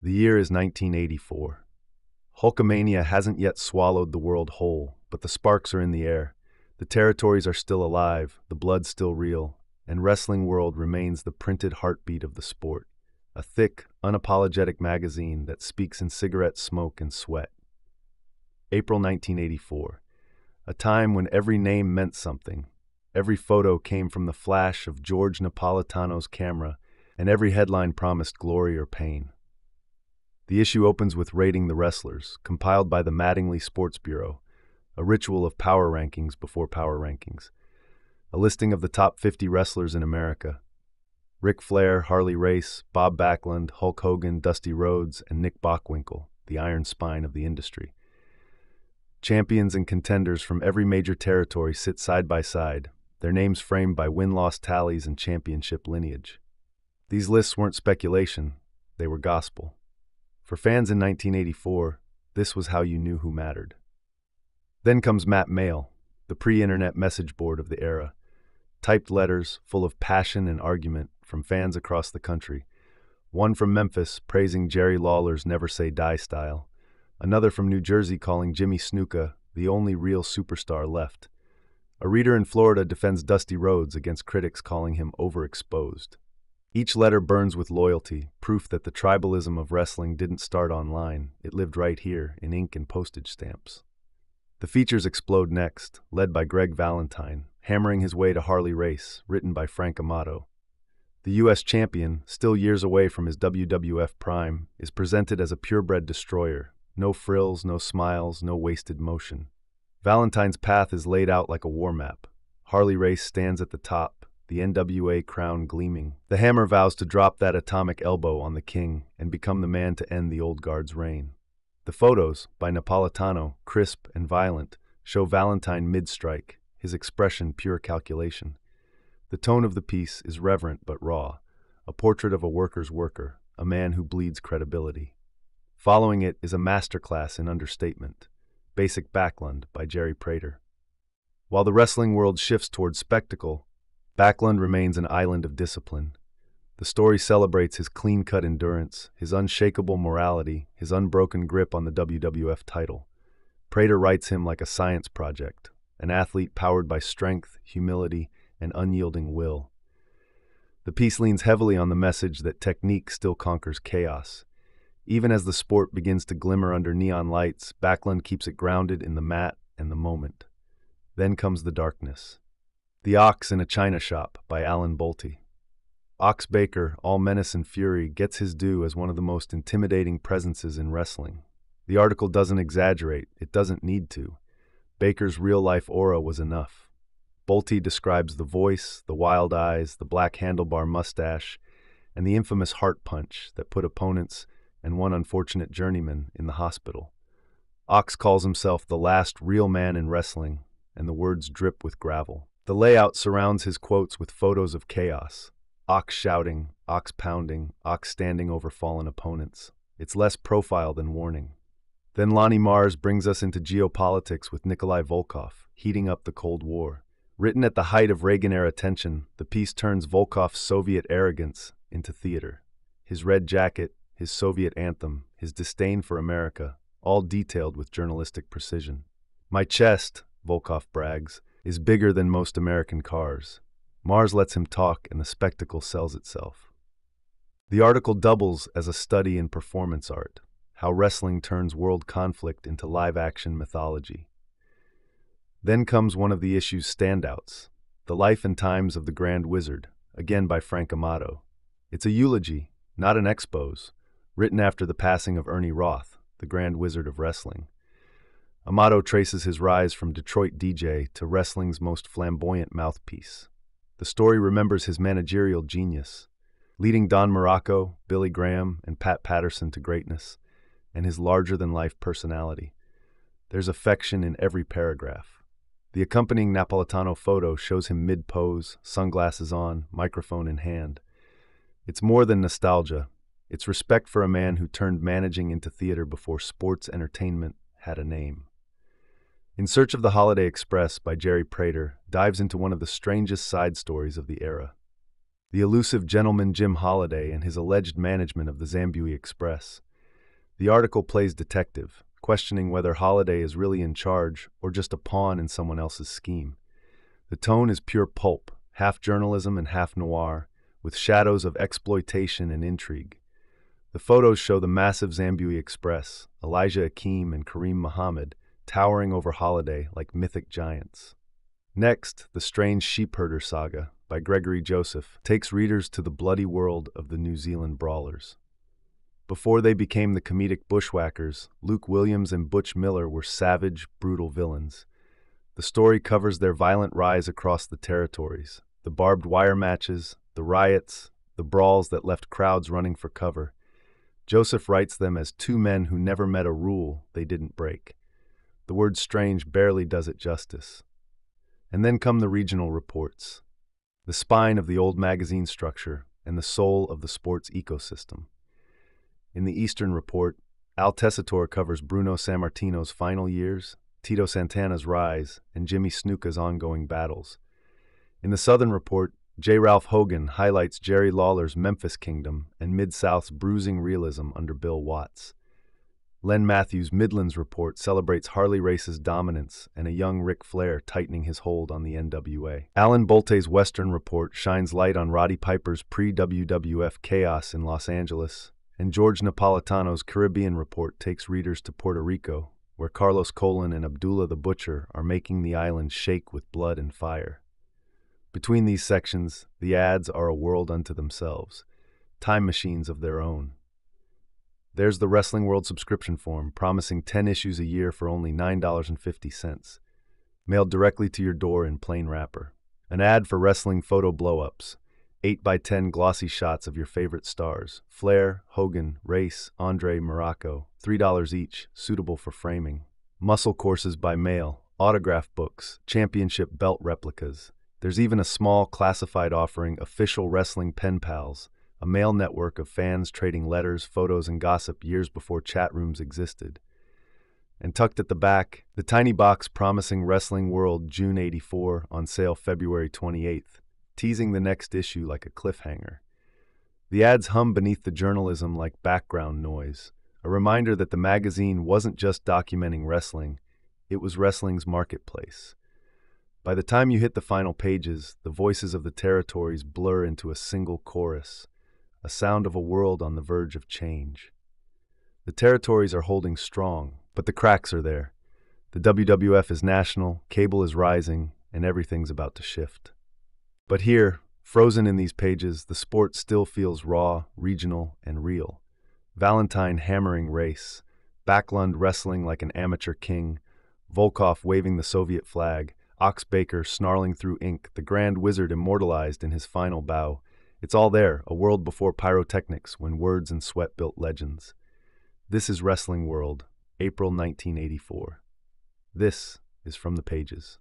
The year is 1984. Hulkamania hasn't yet swallowed the world whole, but the sparks are in the air. The territories are still alive, the blood's still real, and Wrestling World remains the printed heartbeat of the sport. A thick, unapologetic magazine that speaks in cigarette smoke and sweat. April 1984. A time when every name meant something. Every photo came from the flash of George Napolitano's camera, and every headline promised glory or pain. The issue opens with rating the wrestlers, compiled by the Mattingly Sports Bureau, a ritual of power rankings before power rankings. A listing of the top 50 wrestlers in America. Ric Flair, Harley Race, Bob Backlund, Hulk Hogan, Dusty Rhodes, and Nick Bockwinkel, the iron spine of the industry. Champions and contenders from every major territory sit side by side, their names framed by win-loss tallies and championship lineage. These lists weren't speculation, they were gospel. For fans in 1984, this was how you knew who mattered. Then comes Matt Mail, the pre-internet message board of the era. Typed letters full of passion and argument from fans across the country. One from Memphis praising Jerry Lawler's Never Say Die style. Another from New Jersey calling Jimmy Snuka the only real superstar left. A reader in Florida defends Dusty Rhodes against critics calling him overexposed. Each letter burns with loyalty, proof that the tribalism of wrestling didn't start online, it lived right here in ink and postage stamps. The features explode next, led by Greg Valentine, hammering his way to Harley Race, written by Frank Amato. The U.S. champion, still years away from his WWF prime, is presented as a purebred destroyer. No frills, no smiles, no wasted motion. Valentine's path is laid out like a war map. Harley Race stands at the top, the NWA crown gleaming. The Hammer vows to drop that atomic elbow on the king and become the man to end the old guard's reign. The photos, by Napolitano, crisp and violent, show Valentine mid-strike, his expression pure calculation. The tone of the piece is reverent but raw, a portrait of a worker's worker, a man who bleeds credibility. Following it is a masterclass in understatement, Basic Backlund by Jerry Prater. While the wrestling world shifts toward spectacle, Backlund remains an island of discipline. The story celebrates his clean-cut endurance, his unshakable morality, his unbroken grip on the WWF title. Prater writes him like a science project, an athlete powered by strength, humility, and unyielding will. The piece leans heavily on the message that technique still conquers chaos. Even as the sport begins to glimmer under neon lights, Backlund keeps it grounded in the mat and the moment. Then comes the darkness. The Ox in a China Shop by Alan Bolte. Ox Baker, all menace and fury, gets his due as one of the most intimidating presences in wrestling. The article doesn't exaggerate, it doesn't need to. Baker's real-life aura was enough. Bolte describes the voice, the wild eyes, the black handlebar mustache, and the infamous heart punch that put opponents and one unfortunate journeyman in the hospital. Ox calls himself the last real man in wrestling, and the words drip with gravel. The layout surrounds his quotes with photos of chaos. Ox shouting, Ox pounding, Ox standing over fallen opponents. It's less profile than warning. Then Lonnie Mars brings us into geopolitics with Nikolai Volkoff, heating up the Cold War. Written at the height of Reagan-era tension, the piece turns Volkoff's Soviet arrogance into theater. His red jacket, his Soviet anthem, his disdain for America, all detailed with journalistic precision. My chest, Volkoff brags, is bigger than most American cars. Mars lets him talk and the spectacle sells itself. The article doubles as a study in performance art, how wrestling turns world conflict into live-action mythology. Then comes one of the issue's standouts, The Life and Times of the Grand Wizard, again by Frank Amato. It's a eulogy, not an expose, written after the passing of Ernie Roth, the Grand Wizard of Wrestling. Amato traces his rise from Detroit DJ to wrestling's most flamboyant mouthpiece. The story remembers his managerial genius, leading Don Morocco, Billy Graham, and Pat Patterson to greatness, and his larger-than-life personality. There's affection in every paragraph. The accompanying Napolitano photo shows him mid-pose, sunglasses on, microphone in hand. It's more than nostalgia. It's respect for a man who turned managing into theater before sports entertainment had a name. In Search of the Holiday Express by Jerry Prater dives into one of the strangest side stories of the era. The elusive gentleman Jim Holiday and his alleged management of the Zambui Express. The article plays detective, questioning whether Holiday is really in charge or just a pawn in someone else's scheme. The tone is pure pulp, half journalism and half noir, with shadows of exploitation and intrigue. The photos show the massive Zambui Express, Elijah Akeem and Kareem Muhammad, towering over Holiday like mythic giants. Next, the strange Sheepherder saga, by Gregory Joseph, takes readers to the bloody world of the New Zealand brawlers. Before they became the comedic bushwhackers, Luke Williams and Butch Miller were savage, brutal villains. The story covers their violent rise across the territories, the barbed wire matches, the riots, the brawls that left crowds running for cover. Joseph writes them as two men who never met a rule they didn't break. The word strange barely does it justice. And then come the regional reports, the spine of the old magazine structure and the soul of the sports ecosystem. In the Eastern Report, Al Tessitore covers Bruno Sammartino's final years, Tito Santana's rise, and Jimmy Snuka's ongoing battles. In the Southern Report, J. Ralph Hogan highlights Jerry Lawler's Memphis Kingdom and Mid-South's bruising realism under Bill Watts. Len Matthews' Midlands Report celebrates Harley Race's dominance and a young Ric Flair tightening his hold on the NWA. Alan Bolte's Western Report shines light on Roddy Piper's pre-WWF chaos in Los Angeles, and George Napolitano's Caribbean Report takes readers to Puerto Rico, where Carlos Colon and Abdullah the Butcher are making the island shake with blood and fire. Between these sections, the ads are a world unto themselves, time machines of their own. There's the Wrestling World subscription form, promising 10 issues a year for only $9.50, mailed directly to your door in plain wrapper. An ad for wrestling photo blow-ups, 8x10 glossy shots of your favorite stars, Flair, Hogan, Race, Andre, Morocco, $3 each, suitable for framing. Muscle courses by mail, autograph books, championship belt replicas. There's even a small classified offering, Official Wrestling Pen Pals, a mail network of fans trading letters, photos, and gossip years before chat rooms existed. And tucked at the back, the tiny box promising Wrestling World June '84 on sale February 28th, teasing the next issue like a cliffhanger. The ads hum beneath the journalism like background noise, a reminder that the magazine wasn't just documenting wrestling, it was wrestling's marketplace. By the time you hit the final pages, the voices of the territories blur into a single chorus, a sound of a world on the verge of change. The territories are holding strong, but the cracks are there. The WWF is national, cable is rising, and everything's about to shift. But here, frozen in these pages, the sport still feels raw, regional, and real. Valentine hammering Race, Backlund wrestling like an amateur king, Volkoff waving the Soviet flag, Ox Baker snarling through ink, the Grand Wizard immortalized in his final bow. It's all there, a world before pyrotechnics, when words and sweat built legends. This is Wrestling World, April 1984. This is From the Pages.